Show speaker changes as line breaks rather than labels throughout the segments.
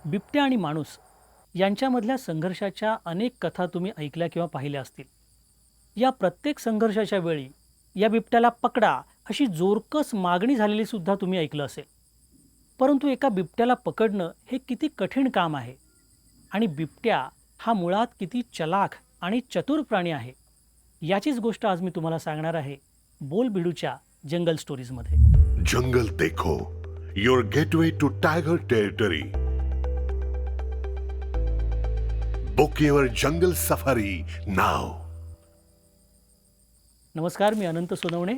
बिबट्या आणि माणूस यांच्यामधल्या संघर्षाच्या अनेक कथा तुम्ही ऐकल्या किंवा पाहिल्या असतील. या प्रत्येक संघर्षाच्या वेळी या बिबट्याला पकडा अशी जोरकस मागणी झालेली सुद्धा तुम्ही ऐकलं असेल. परंतु एका बिबट्याला पकडणं हे किती कठीण काम आहे आणि बिबट्या हा मुळात किती चलाख आणि चतुर प्राणी आहे, याचीच गोष्ट आज मी तुम्हाला सांगणार आहे बोल बिडूच्या जंगल स्टोरीजमध्ये.
जंगल देखो, your gateway to tiger territory. Book your jungle safari now.
नमस्कार, मी अनंत सोनवणे.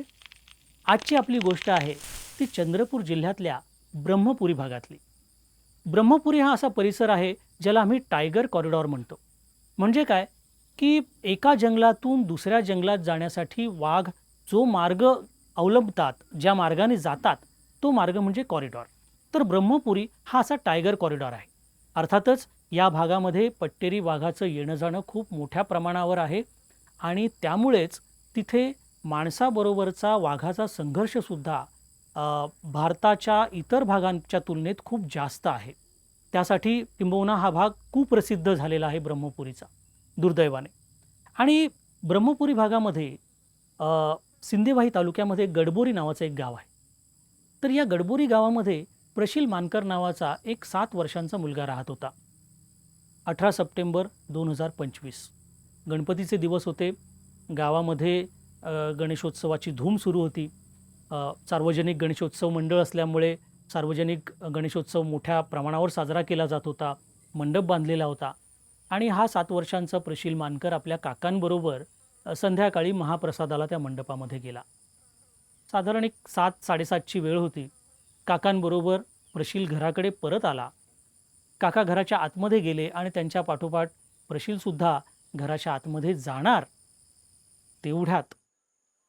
आजची आपली गोष्ट आहे ती चंद्रपूर जिल्ह्यातल्या ब्रह्मपुरी भागातली. ब्रह्मपुरी हा असा परिसर आहे ज्याला आम्ही टायगर कॉरिडॉर म्हणतो. म्हणजे काय की एका जंगलातून दुसऱ्या जंगलात जाण्यासाठी वाघ जो मार्ग अवलंबतात, ज्या मार्गाने जातात, तो मार्ग म्हणजे कॉरिडॉर. तर ब्रह्मपुरी हा असा टायगर कॉरिडॉर आहे. अर्थातच या भागामध्ये पट्टेरी वाघाचं येणं जाणं खूप मोठ्या प्रमाणावर आहे आणि त्यामुळेच तिथे माणसाबरोबरचा वाघाचा संघर्षसुद्धा भारताच्या इतर भागांच्या तुलनेत खूप जास्त आहे. त्यासाठी किंबहुना हा भाग कुप्रसिद्ध झालेला आहे ब्रह्मपुरीचा, दुर्दैवाने. आणि ब्रह्मपुरी भागामध्ये सिंदेवाही तालुक्यामध्ये गडबोरी नावाचं एक गाव आहे. तर या गडबोरी गावामध्ये प्रशील मानकर नावाचा एक 7 वर्षांचा मुलगा राहत होता. 18 सप्टेंबर 2025 गणपतीचे दिवस होते. गावामध्ये गणेशोत्सवाची धूम सुरू होती. सार्वजनिक गणेशोत्सव मंडळ असल्यामुळे सार्वजनिक गणेशोत्सव मोठ्या प्रमाणावर साजरा केला जात होता. मंडप बांधलेला होता आणि हा 7 वर्षांचा प्रशील मानकर आपल्या काकांबरोबर संध्याकाळी महाप्रसादाला त्या मंडपामध्ये गेला. साधारण एक 7-7:30ची वेळ होती. काकांबरोबर प्रशील घराकडे परत आला. काका घराच्या आतमध्ये गेले आणि त्यांच्या पाठोपाठ प्रशीलसुद्धा घराच्या आतमध्ये जाणार. तेवढ्यात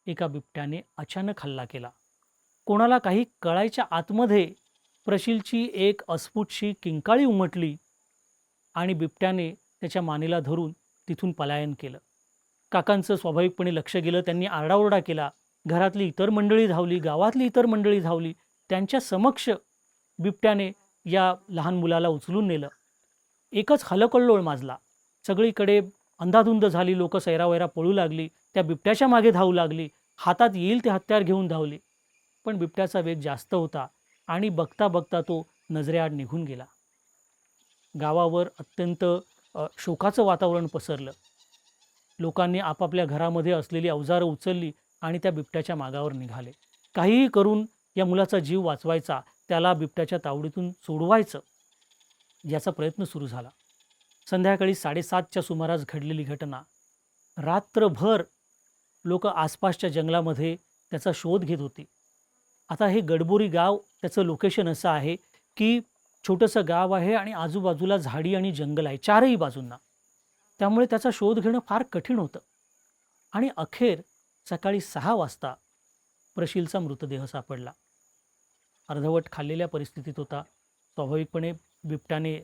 एका बिबट्याने अचानक हल्ला केला. कोणाला काही कळायच्या आतमध्ये प्रशीलची एक अस्फुटशी किंकाळी उमटली आणि बिबट्याने त्याच्या मानेला धरून तिथून पलायन केलं. काकांचं स्वाभाविकपणे लक्ष गेलं. त्यांनी आरडाओरडा केला. घरातली इतर मंडळी धावली, गावातली इतर मंडळी धावली. त्यांच्या समक्ष बिबट्याने या लहान मुलाला उचलून नेलं. एकच हलकल्लोळ माजला. सगळीकडे अंधाधुंद झाली. लोक सैरावैरा पळू लागली. त्या बिबट्याच्या मागे धावू लागली. हातात येईल ते हत्यार घेऊन धावली. पण बिबट्याचा वेग जास्त होता आणि बघता बघता तो नजरेआड निघून गेला. गावावर अत्यंत शोकाचं वातावरण पसरलं. लोकांनी आपापल्या घरामध्ये असलेली अवजारं उचलली आणि त्या बिबट्याच्या मागावर निघाले. काहीही करून या मुलाचा जीव वाचवायचा, त्याला बिबट्याच्या तावडीतून सोडवायचं, याचा प्रयत्न सुरू झाला. संध्याकाळी 7:30च्या सुमारास घडलेली घटना. रात्रभर लोक आसपासच्या जंगलामध्ये त्याचा शोध घेत होती. आता हे गडबोरी गाव, त्याचं लोकेशन असं आहे की छोटंसं गाव आहे आणि आजूबाजूला झाडी आणि जंगल आहे चारही बाजूंना. त्यामुळे त्याचा शोध घेणं फार कठीण होतं. आणि अखेर सकाळी 6 वाजता प्रशीलचा मृतदेह सापडला. अर्धवट खाल्लेल्या परिस्थितीत होता. स्वाभाविकपणे बिबट्याने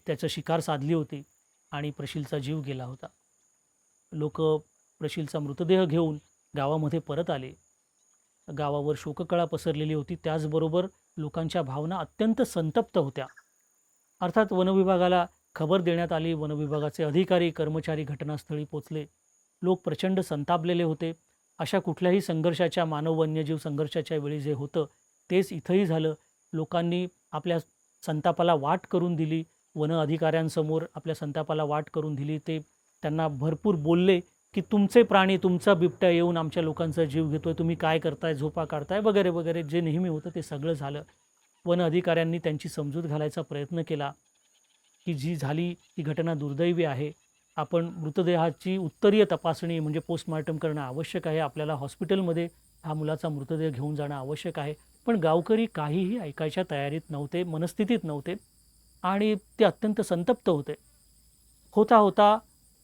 त्याचं शिकार साधली होती आणि प्रशीलचा जीव गेला होता. लोक प्रशीलचा मृतदेह घेऊन गावामध्ये परत आले. गावावर शोककळा पसरलेली होती. त्याचबरोबर लोकांच्या भावना अत्यंत संतप्त होत्या. अर्थात वनविभागाला खबर देण्यात आली. वनविभागाचे अधिकारी कर्मचारी घटनास्थळी पोचले. लोक प्रचंड संतापलेले होते. अशा कुठल्याही संघर्षाच्या, मानव वन्यजीव संघर्षाच्या वेळी जे होतं तेच इथंही झालं. लोकांनी आपल्या संतापाला वाट करून दिली. वन अधिकाऱ्यांसमोर आपल्या संतापाला वाट करून दिली. ते त्यांना भरपूर बोलले की तुमचे प्राणी, तुमचा बिबट्या येऊन आमच्या लोकांचा जीव घेतोय, तुम्ही काय करताय, झोपा काढताय वगैरे वगैरे. जे नेहमी होतं ते सगळं झालं. वन अधिकाऱ्यांनी त्यांची समजूत घालायचा प्रयत्न केला की जी झाली ती घटना दुर्दैवी आहे. आपण मृतदेहाची उत्तरीय तपासणी म्हणजे पोस्टमॉर्टम करणं आवश्यक आहे. आपल्याला हॉस्पिटलमध्ये हा मुलाचा मृतदेह घेऊन जाणं आवश्यक आहे. पण गावकरी काहीही ऐकायच्या तयारीत नव्हते, मनस्थितीत नव्हते आणि ते अत्यंत संतप्त होते. होता होता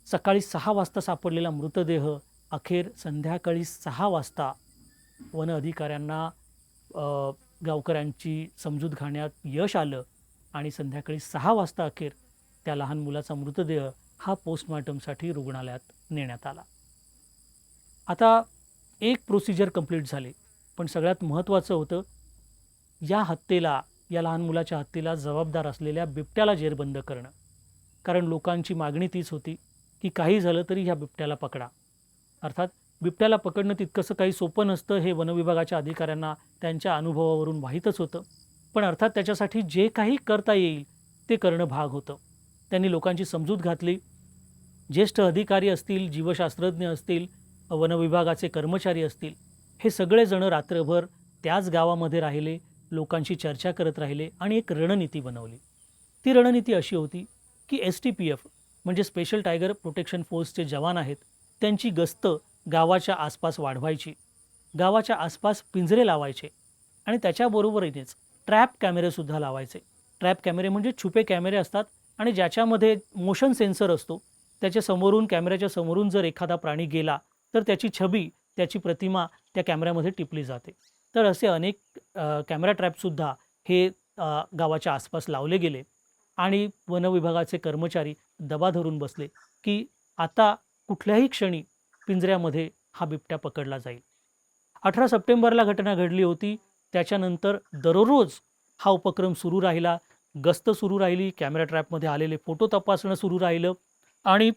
सकाळी 6 वाजता सापडलेला मृतदेह अखेर संध्याकाळी 6 वाजता वन अधिकाऱ्यांना गावकऱ्यांची समजूत घालण्यात यश आलं आणि संध्याकाळी 6 वाजता अखेर त्या लहान मुलाचा मृतदेह हा पोस्टमॉर्टमसाठी रुग्णालयात नेण्यात आला. आता एक प्रोसिजर कंप्लीट झाली, पण सगळ्यात महत्त्वाचं होतं या हत्येला, या लहान मुलाच्या हत्येला जबाबदार असलेल्या बिबट्याला जेरबंद करणं. कारण लोकांची मागणी तीच होती की काही झालं तरी ह्या बिबट्याला पकडा. अर्थात बिबट्याला पकडणं तितकंसं काही सोपं नसतं हे वनविभागाच्या अधिकाऱ्यांना त्यांच्या अनुभवावरून माहीतच होतं. पण अर्थात त्याच्यासाठी जे काही करता येईल ते करणं भाग होतं. त्यांनी लोकांची समजूत घातली. ज्येष्ठ अधिकारी असतील, जीवशास्त्रज्ञ असतील, वनविभागाचे कर्मचारी असतील, हे सगळेजण रात्रभर त्याच गावामध्ये राहिले, लोकांशी चर्चा करत राहिले आणि एक रणनीती बनवली. ती रणनीती अशी होती की STPF म्हणजे स्पेशल टायगर प्रोटेक्शन फोर्सचे जवान आहेत, त्यांची गस्त गावाच्या आसपास वाढवायची, गावाच्या आसपास पिंजरे लावायचे आणि त्याच्याबरोबरीनेच ट्रॅप कॅमेरेसुद्धा लावायचे. ट्रॅप कॅमेरे म्हणजे छुपे कॅमेरे असतात आणि ज्याच्यामध्ये मोशन सेन्सर असतो. त्याच्या समोरून, कॅमेऱ्याच्या समोरून जर एखादा प्राणी गेला तर त्याची छबी, त्याची प्रतिमा त्या कॅमेऱ्यामध्ये टिपली जाते. तर असे अनेक कॅमेरा ट्रॅपसुद्धा हे गावाच्या आसपास लावले गेले आणि वनविभागाचे कर्मचारी दबा धरून बसले की आता कुठल्याही क्षणी पिंजऱ्यामध्ये हा बिबट्या पकडला जाईल. 18 सप्टेंबरला घटना घडली होती. त्याच्यानंतर दररोज हा उपक्रम सुरू राहिला. गस्त सुरू राहिली, कॅमेरा ट्रॅपमध्ये आलेले फोटो तपासणं सुरू राहिलं आणि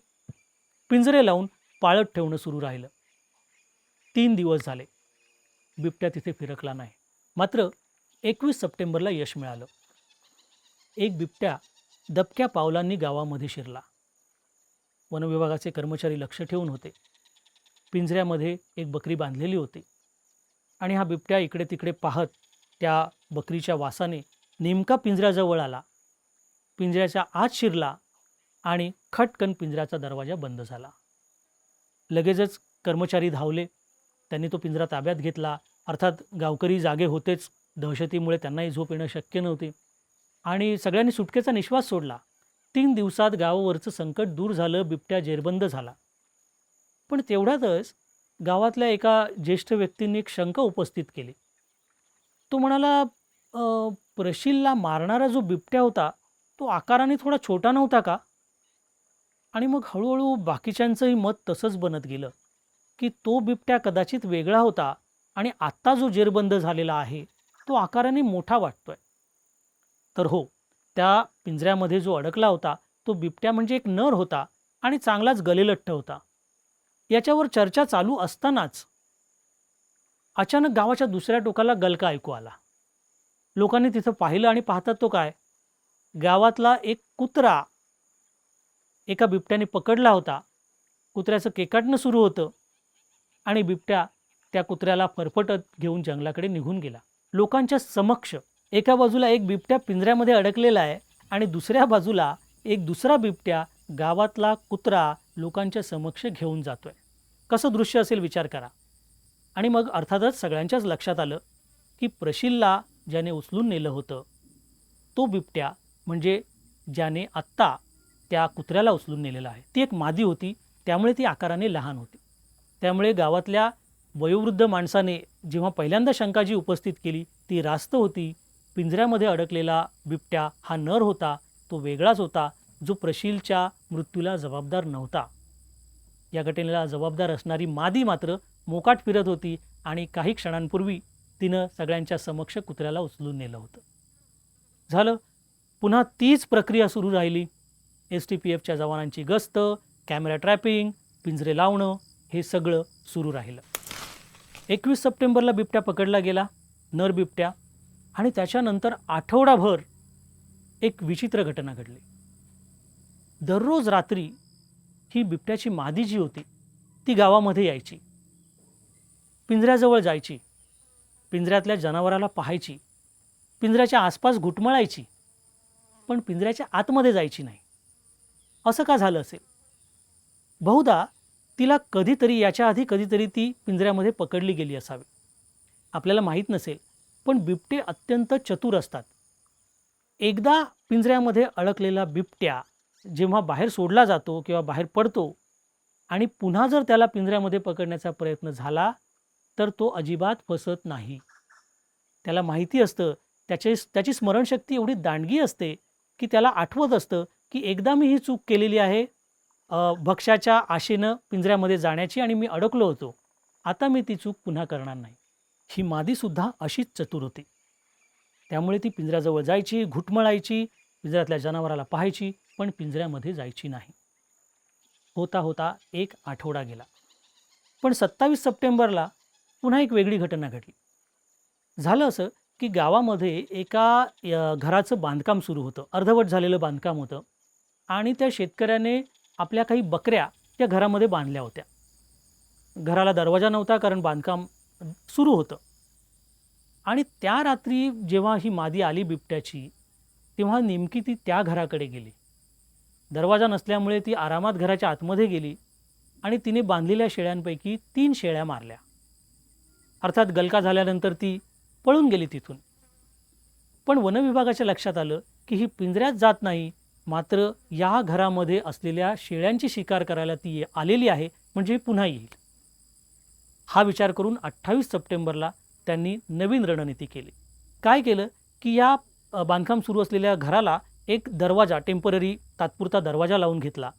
पिंजरे लावून पाळत ठेवणं सुरू राहिलं. 3 दिवस झाले, बिबट्या तिथे फिरकला नाही. मात्र 21 सप्टेंबरला यश मिळालं. एक बिबट्या दबक्या पावलांनी गावामध्ये शिरला. वनविभागाचे कर्मचारी लक्ष ठेवून होते. पिंजऱ्यामध्ये एक बकरी बांधलेली होती आणि हा बिबट्या इकडे तिकडे पाहत त्या बकरीच्या वासाने नेमका पिंजऱ्याजवळ आला. पिंजऱ्याच्या आत शिरला आणि खटकन पिंजऱ्याचा दरवाजा बंद झाला. लगेचच कर्मचारी धावले. त्यांनी तो पिंजरा ताब्यात घेतला. अर्थात गावकरी जागे होतेच. दहशतीमुळे त्यांनाही झोप येणं शक्य नव्हते आणि सगळ्यांनी सुटकेचा निश्वास सोडला. 3 दिवसात गावावरचं संकट दूर झालं. बिबट्या जेरबंद झाला. पण तेवढ्यातच गावातल्या एका ज्येष्ठ व्यक्तींनी एक शंका उपस्थित केली. तो म्हणाला, प्रशीलला मारणारा जो बिबट्या होता तो आकाराने थोडा छोटा नव्हता का? आणि मग हळूहळू बाकीच्यांचंही मत तसंच बनत गेलं की तो बिबट्या कदाचित वेगळा होता आणि आत्ता जो जेरबंद झालेला आहे तो आकाराने मोठा वाटतोय. तर हो, त्या पिंजऱ्यामध्ये जो अडकला होता तो बिबट्या म्हणजे एक नर होता आणि चांगलाच गलेलठ्ठ होता. याच्यावर चर्चा चालू असतानाच अचानक गावाच्या दुसऱ्या टोकाला गलका ऐकू आला. लोकांनी तिथं पाहिलं आणि पाहतात तो काय, गावातला एक कुत्रा एका बिबट्याने पकडला होता. कुत्र्याचं केकाटणं सुरू होतं आणि बिबट्या त्या कुत्र्याला फरफटत घेऊन जंगलाकडे निघून गेला. लोकांच्या समक्ष एका बाजूला एक बिबट्या पिंजऱ्यामध्ये अडकलेला आहे आणि दुसऱ्या बाजूला एक दुसरा बिबट्या गावातला कुत्रा लोकांच्या समक्ष घेऊन जातोय. कसं दृश्य असेल विचार करा. आणि मग अर्थातच सगळ्यांच्याच लक्षात आलं की प्रशीलला ज्याने उचलून नेलं होतं तो बिबट्या म्हणजे ज्याने आत्ता त्या कुत्र्याला उचलून नेलेला आहे ती एक मादी होती. त्यामुळे ती आकाराने लहान होती. त्यामुळे गावातल्या वयोवृद्ध माणसाने जेव्हा पहिल्यांदा शंका जी उपस्थित केली ती रास्त होती. पिंजऱ्यामध्ये अडकलेला बिबट्या हा नर होता, तो वेगळाच होता जो प्रशीलच्या मृत्यूला जबाबदार नव्हता. या घटनेला जबाबदार असणारी मादी मात्र मोकाट फिरत होती आणि काही क्षणांपूर्वी तिनं सगळ्यांच्या समक्ष कुत्र्याला उचलून नेलं होतं. झालं, पुन्हा तीच प्रक्रिया सुरू राहिली. STPFच्या जवानांची गस्त, कॅमेरा ट्रॅपिंग, पिंजरे लावणं हे सगळं सुरू राहिलं. 21 सप्टेंबरला बिबट्या पकडला गेला, नर बिबट्या. आणि त्याच्यानंतर आठवडाभर एक विचित्र घटना घडली. दररोज रात्री ही बिबट्याची मादी जी होती ती गावामध्ये यायची, पिंजऱ्याजवळ जायची, पिंजऱ्यातल्या जनावराला पाहायची, पिंजऱ्याच्या आसपास घुटमळायची, पण पिंजऱ्याच्या आतमध्ये जायची नाही. असं का झालं असेल? बहुधा तिला कधीतरी याच्या आधी कधीतरी ती पिंजऱ्यामध्ये पकडली गेली असावी. आपल्याला माहीत नसेल, पण बिबटे अत्यंत चतुर असतात. एकदा पिंजऱ्यामध्ये अडकलेला बिबट्या जेव्हा बाहेर सोडला जातो किंवा बाहेर पडतो आणि पुन्हा जर त्याला पिंजऱ्यामध्ये पकडण्याचा प्रयत्न झाला तर तो अजिबात फसत नाही. त्याला माहिती असतं, त्याची स्मरणशक्ती एवढी दांडगी असते की त्याला आठवत असतं की एकदा मी ही चूक केलेली आहे, भक्ष्याच्या आशेनं पिंजऱ्यामध्ये जाण्याची, आणि मी अडकलो होतो. आता मी ती चूक पुन्हा करणार नाही. ही मादीसुद्धा अशीच चतुर होती. त्यामुळे ती पिंजऱ्याजवळ जायची, घुटमळायची, पिंजऱ्यातल्या जनावराला पाहायची, पण पिंजऱ्यामध्ये जायची नाही. होता होता एक आठवडा गेला. पण 27 सप्टेंबरला पुन्हा एक वेगळी घटना घडली. झालं असं, की गावामध्ये एका घराचं बांधकाम सुरू होतं. अर्धवट झालेलं बांधकाम होतं आणि त्या शेतकऱ्याने आपल्या काही बकऱ्या त्या घरामध्ये बांधल्या होत्या. घराला दरवाजा नव्हता कारण बांधकाम सुरू होतं. आणि त्या रात्री जेव्हा ही मादी आली बिबट्याची, तेव्हा नेमकी ती त्या घराकडे गेली. दरवाजा नसल्यामुळे ती आरामात घराच्या आतमध्ये गेली आणि तिने बांधलेल्या शेळ्यांपैकी 3 शेळ्या मारल्या. अर्थात गलका झाल्यानंतर ती पळून गेली तिथून. पण वनविभागाच्या लक्षात आलं, की ही पिंजऱ्यात जात नाही, मात्र या घरामध्ये असलेल्या शेळ्यांची शिकार करायला ती आलेली आहे, म्हणजे पुन्हा येईल. हा विचार करून 28 सप्टेंबरला त्यांनी नवीन रणनीती केली. काय केलं, की या बांधकाम सुरू असलेल्या घराला एक दरवाजा, टेम्पररी तात्पुरता दरवाजा लावून घेतला.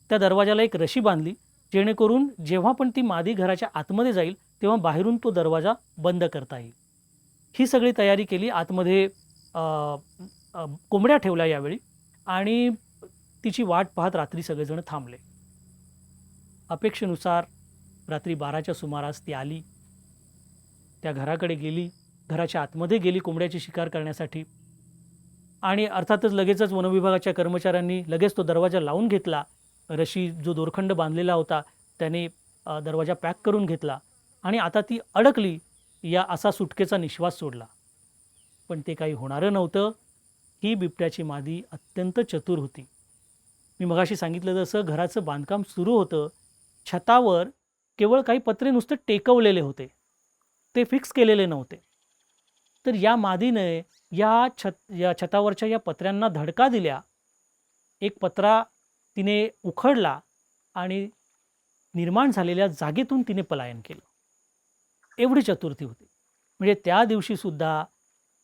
त्या दरवाजाला एक रशी बांधली, जेणेकरून जेव्हा पण ती मादी घराच्या आतमध्ये जाईल, तेव्हा बाहेरून तो दरवाजा बंद करता येईल. ही सगळी तयारी केली. आतमध्ये कोंबड्या ठेवल्या यावेळी आणि तिची वाट पाहत रात्री सगळेजण थांबले. अपेक्षेनुसार रात्री 12च्या सुमारास ती आली. त्या घराकडे गेली, घराच्या आतमध्ये गेली कोंबड्याची शिकार करण्यासाठी आणि अर्थातच लगेचच वनविभागाच्या कर्मचाऱ्यांनी लगेच तो दरवाजा लावून घेतला. रशी जो दोरखंड बांधलेला होता त्याने दरवाजा पॅक करून घेतला आणि आता ती अडकली या असा सुटकेचा निश्वास सोडला. पण ते काही होणारं नव्हतं. ही बिबट्याची मादी अत्यंत चतुर होती. मी मगाशी सांगितलं तसं घराचं बांधकाम सुरू होतं. छतावर केवळ काही पत्रे नुसते टेकवलेले होते, ते फिक्स केलेले नव्हते. तर या मादीने या छतावरच्या या पत्र्यांना धडका दिल्या. एक पत्रा तिने उखडला आणि निर्माण झालेल्या जागेतून तिने पलायन केलं. एवढी चतुरती होती. म्हणजे त्या दिवशीसुद्धा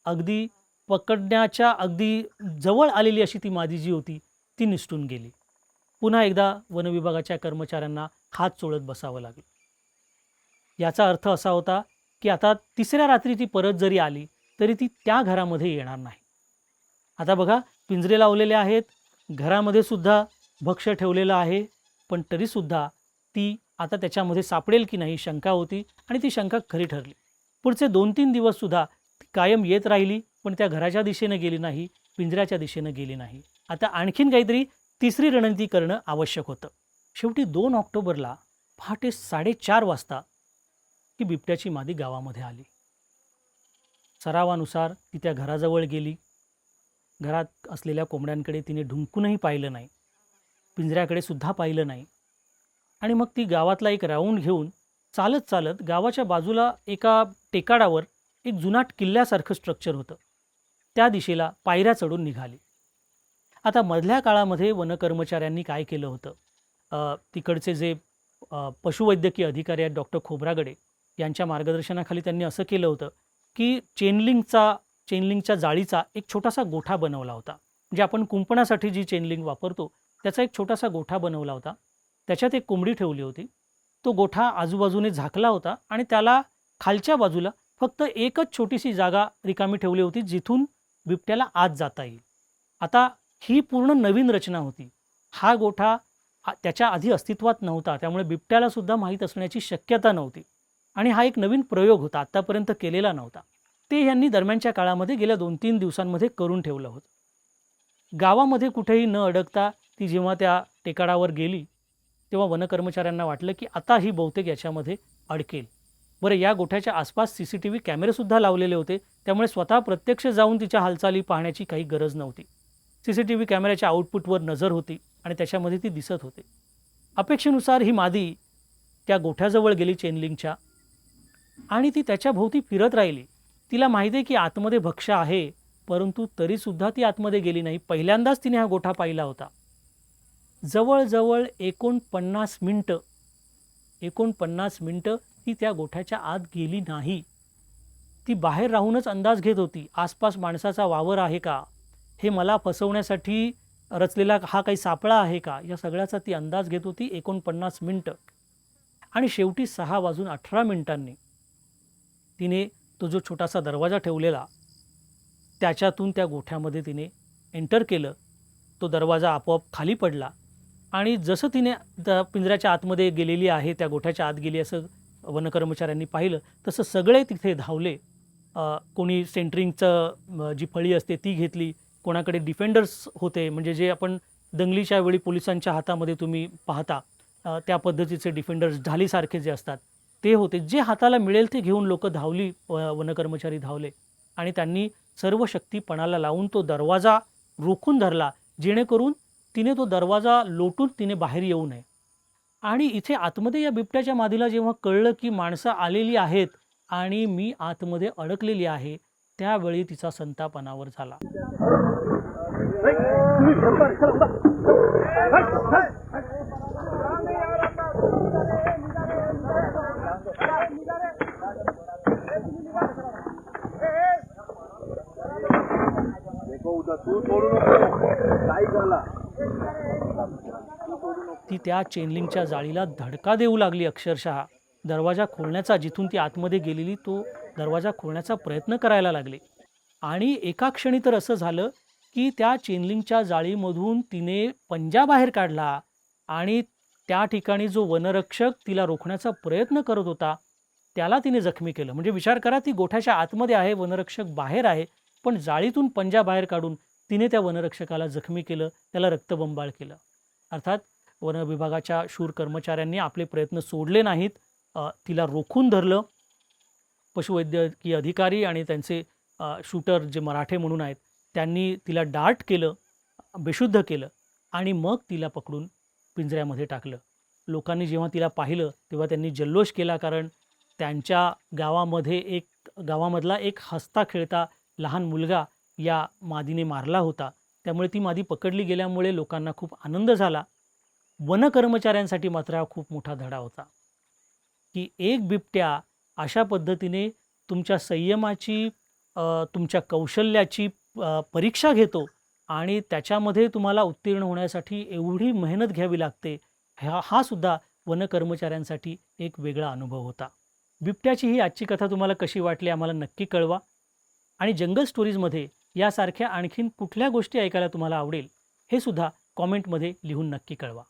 अगदी पकडण्याच्या अगदी जवळ आलेली अशी ती मादी जी होती ती निसटून गेली. पुन्हा एकदा वनविभागाच्या कर्मचाऱ्यांना हात चोळत बसावं लागलं. याचा अर्थ असा होता, की आता तिसऱ्या रात्री ती परत जरी आली तरी ती त्या घरामध्ये येणार नाही. आता बघा, पिंजरे लावलेले आहेत, घरामध्ये सुद्धा भक्ष्य ठेवलेलं आहे, पण तरीसुद्धा ती आता त्याच्यामध्ये सापडेल की नाही शंका होती आणि ती शंका खरी ठरली. पुढचे 2-3 दिवससुद्धा ती कायम येत राहिली, पण त्या घराच्या दिशेनं गेली नाही, पिंजऱ्याच्या दिशेनं गेली नाही. आता आणखीन काहीतरी तिसरी रणनीती करणं आवश्यक होतं. शेवटी 2 ऑक्टोबरला पहाटे 4:30 वाजता ही बिबट्याची मादी गावामध्ये आली. सरावानुसार ती त्या घराजवळ गेली. घरात असलेल्या कोंबड्यांकडे तिने ढुंकूनही पाहिलं नाही, पिंजऱ्याकडे सुद्धा पाहिलं नाही आणि मग ती गावातला एक राऊंड घेऊन चालत चालत गावाच्या बाजूला एका टेकाडावर एक जुनाट किल्ल्यासारखं स्ट्रक्चर होतं, त्या दिशेला पायऱ्या चढून निघाली. आता मधल्या काळामध्ये वनकर्मचाऱ्यांनी काय केलं होतं, तिकडचे जे पशुवैद्यकीय अधिकारी आहेत डॉक्टर खोब्रागडे यांच्या मार्गदर्शनाखाली त्यांनी असं केलं होतं, की चेनलिंगच्या जाळीचा एक छोटासा गोठा बनवला होता. म्हणजे आपण कुंपणासाठी जी चेनलिंग वापरतो त्याचा एक छोटासा गोठा बनवला होता. त्याच्यात एक कोंबडी ठेवली होती. तो गोठा आजूबाजूने झाकला होता आणि त्याला खालच्या बाजूला फक्त एकच छोटीशी जागा रिकामी ठेवली होती, जिथून बिबट्याला आत जाता येईल. आता ही पूर्ण नवीन रचना होती. हा गोठा त्याच्या आधी अस्तित्वात नव्हता, त्यामुळे बिबट्याला सुद्धा माहीत असण्याची शक्यता नव्हती आणि हा एक नवीन प्रयोग होता, आत्तापर्यंत केलेला नव्हता. ते यांनी दरम्यानच्या काळामध्ये गेल्या 2-3 दिवसांमध्ये करून ठेवलं होतं. गावामध्ये कुठेही न अडकता ती जेव्हा त्या टेकाडावर गेली, तेव्हा वनकर्मचाऱ्यांना वाटलं, की आता ही बहुतेक याच्यामध्ये अडकेल. बरं, या गोठ्याच्या आसपास CCTV कॅमेरेसुद्धा लावलेले होते, त्यामुळे स्वतः प्रत्यक्ष जाऊन तिच्या हालचाली पाहण्याची काही गरज नव्हती. CCTV कॅमेऱ्याच्या आउटपुटवर नजर होती आणि त्याच्यामध्ये ती दिसत होते. अपेक्षेनुसार ही मादी त्या गोठ्याजवळ गेली चेनलिंगच्या आणि ती त्याच्या भोवती फिरत राहिली. तिला माहिती आहे की आतमध्ये भक्ष्य आहे, परंतु तरीसुद्धा ती आतमध्ये गेली नाही. पहिल्यांदाच तिने हा गोठा पाहिला होता. जवळजवळ 49 मिनिटं ती त्या गोठ्याच्या आत गेली नाही. ती बाहेर राहूनच अंदाज घेत होती, आसपास माणसाचा वावर आहे का, हे मला फसवण्यासाठी रचलेला हा काही सापळा आहे का, या सगळ्याचा ती अंदाज घेत होती. 49 मिनिटं आणि शेवटी 6:18 तिने तो जो छोटासा दरवाजा ठेवलेला त्याच्यातून त्या गोठ्यामध्ये तिने एंटर केलं. तो दरवाजा आपोआप खाली पडला आणि जसं तिने पिंजऱ्याच्या आतमध्ये गेलेली आहे, त्या गोठ्याच्या आत गेली असं वनकर्मचाऱ्यांनी पाहिलं, तसं सगळे तिथे धावले. कोणी सेंटरिंगचं जी फळी असते ती घेतली, कोणाकडे डिफेंडर्स होते, म्हणजे जे आपण दंगलीच्या वेळी पोलिसांच्या हातामध्ये तुम्ही पाहता त्या पद्धतीचे डिफेंडर्स ढालीसारखे जे असतात ते होते. जे हाताला मिळेल ते घेऊन लोकं धावली, वनकर्मचारी धावले आणि त्यांनी सर्व शक्ती पणाला लावून तो दरवाजा रोखून धरला, जेणेकरून तिने तो दरवाजा लोटून तिने बाहेर येऊ नये. आणि इथे आतमध्ये या बिबट्याच्या मादीला जेव्हा कळलं की माणसं आलेली आहेत आणि मी आतमध्ये अडकलेली आहे, त्यावेळी तिचा संताप अनावर झाला. ती त्या चेनलिंगच्या जाळीला धडका देऊ लागली अक्षरशः. दरवाजा खोलण्याचा, जिथून ती आतमध्ये गेलेली तो दरवाजा खोलण्याचा प्रयत्न करायला लागली. आणि एका क्षणी तर असं झालं की त्या चेनलिंगच्या जाळीमधून तिने पंजा बाहेर काढला आणि त्या ठिकाणी जो वनरक्षक तिला रोखण्याचा प्रयत्न करत होता त्याला तिने जखमी केलं. म्हणजे विचार करा, ती गोठ्याच्या आतमध्ये आहे, वनरक्षक बाहेर आहे, पण जाळीतून पंजा बाहेर काढून तिने त्या वनरक्षकाला जखमी केलं, त्याला रक्तबंबाळ केलं. अर्थात वन विभागाच्या शूर कर्मचाऱ्यांनी आपले प्रयत्न सोडले नाहीत, तिला रोखून धरलं. पशुवैद्यकीय अधिकारी आणि त्यांचे शूटर जे मराठे म्हणून आहेत त्यांनी तिला डार्ट केलं, बेशुद्ध केलं आणि मग तिला पकडून पिंजऱ्यामध्ये टाकलं. लोकांनी जेव्हा तिला पाहिलं तेव्हा त्यांनी जल्लोष केला, कारण त्यांच्या गावामधला एक हसता खेळता लहान मुलगा या मादीने मारला होता. त्यामुळे ती मादी पकडली गेल्यामुळे लोकांना खूप आनंद झाला. वनकर्मचाऱ्यांसाठी मात्र हा खूप मोठा धडा होता की एक बिबट्या अशा पद्धतीने तुमच्या संयमाची, तुमच्या कौशल्याची परीक्षा घेतो आणि त्याच्यामध्ये तुम्हाला उत्तीर्ण होण्यासाठी एवढी मेहनत घ्यावी लागते. हा सुद्धा वनकर्मचाऱ्यांसाठी एक वेगळा अनुभव होता. बिबट्याची ही आजची कथा तुम्हाला कशी वाटली आम्हाला नक्की कळवा. आणि जंगल स्टोरीजमध्ये यासारख्या आणखीन कुठल्या गोष्टी ऐकायला तुम्हाला आवडेल हे सुद्धा कॉमेंटमध्ये लिहून नक्की कळवा.